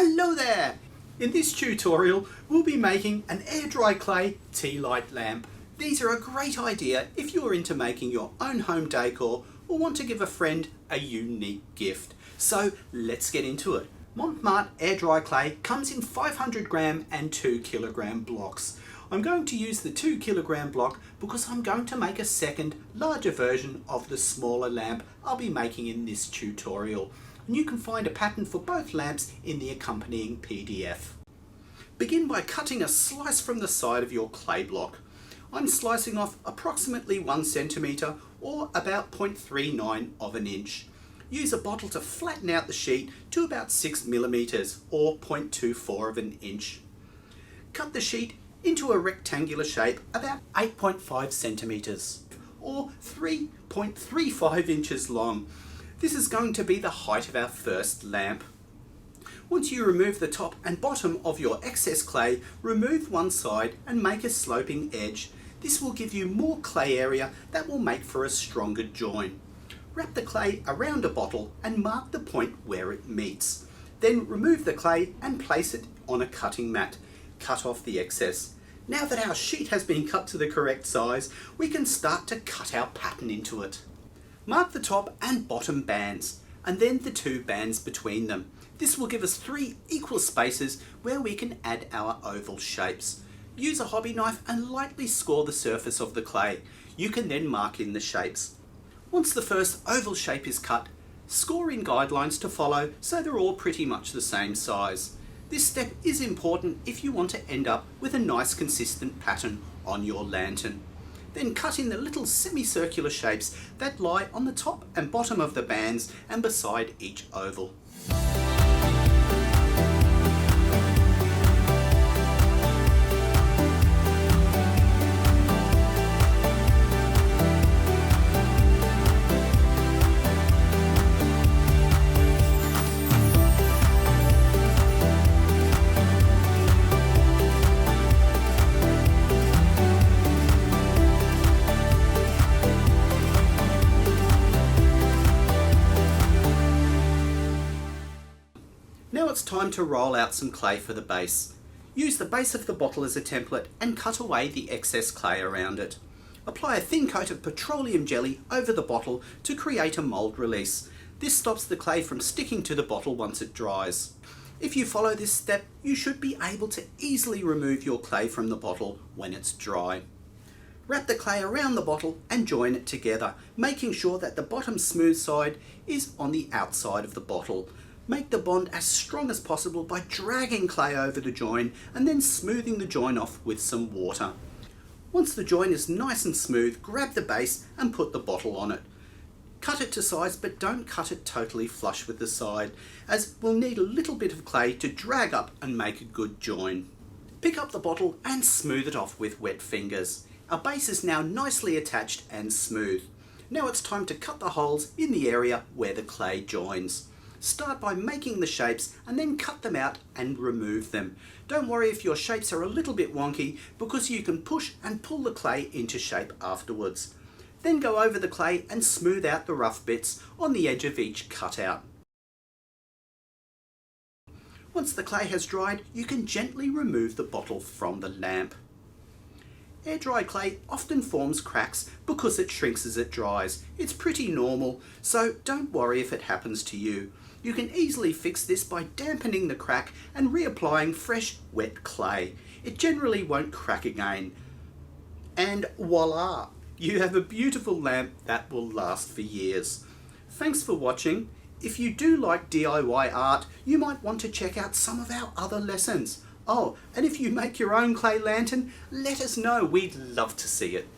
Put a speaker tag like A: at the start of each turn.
A: Hello there! In this tutorial we'll be making an air dry clay tea light lamp. These are a great idea if you're into making your own home decor or want to give a friend a unique gift. So let's get into it. Montmart air dry clay comes in 500 gram and 2 kilogram blocks. I'm going to use the 2 kilogram block because I'm going to make a second larger version of the smaller lamp I'll be making in this tutorial. And you can find a pattern for both lamps in the accompanying PDF. Begin by cutting a slice from the side of your clay block. I'm slicing off approximately 1 centimetre or about 0.39 of an inch. Use a bottle to flatten out the sheet to about 6 millimeters or 0.24 of an inch. Cut the sheet into a rectangular shape about 8.5 centimeters or 3.35 inches long. This is going to be the height of our first lamp. Once you remove the top and bottom of your excess clay, remove one side and make a sloping edge. This will give you more clay area that will make for a stronger join. Wrap the clay around a bottle and mark the point where it meets. Then remove the clay and place it on a cutting mat. Cut off the excess. Now that our sheet has been cut to the correct size, we can start to cut our pattern into it. Mark the top and bottom bands, and then the 2 bands between them. This will give us 3 equal spaces where we can add our oval shapes. Use a hobby knife and lightly score the surface of the clay. You can then mark in the shapes. Once the first oval shape is cut, score in guidelines to follow so they're all pretty much the same size. This step is important if you want to end up with a nice consistent pattern on your lantern. Then cut in the little semicircular shapes that lie on the top and bottom of the bands and beside each oval. Now it's time to roll out some clay for the base. Use the base of the bottle as a template and cut away the excess clay around it. Apply a thin coat of petroleum jelly over the bottle to create a mould release. This stops the clay from sticking to the bottle once it dries. If you follow this step, you should be able to easily remove your clay from the bottle when it's dry. Wrap the clay around the bottle and join it together, making sure that the bottom smooth side is on the outside of the bottle. Make the bond as strong as possible by dragging clay over the join and then smoothing the join off with some water. Once the join is nice and smooth, grab the base and put the bottle on it. Cut it to size, but don't cut it totally flush with the side, as we'll need a little bit of clay to drag up and make a good join. Pick up the bottle and smooth it off with wet fingers. Our base is now nicely attached and smooth. Now it's time to cut the holes in the area where the clay joins. Start by making the shapes and then cut them out and remove them. Don't worry if your shapes are a little bit wonky because you can push and pull the clay into shape afterwards. Then go over the clay and smooth out the rough bits on the edge of each cutout. Once the clay has dried, you can gently remove the bottle from the lamp. Air dry clay often forms cracks because it shrinks as it dries. It's pretty normal, so don't worry if it happens to you. You can easily fix this by dampening the crack and reapplying fresh, wet clay. It generally won't crack again. And voila! You have a beautiful lamp that will last for years. Thanks for watching. If you do like DIY art, you might want to check out some of our other lessons. Oh, and if you make your own clay lantern, let us know. We'd love to see it.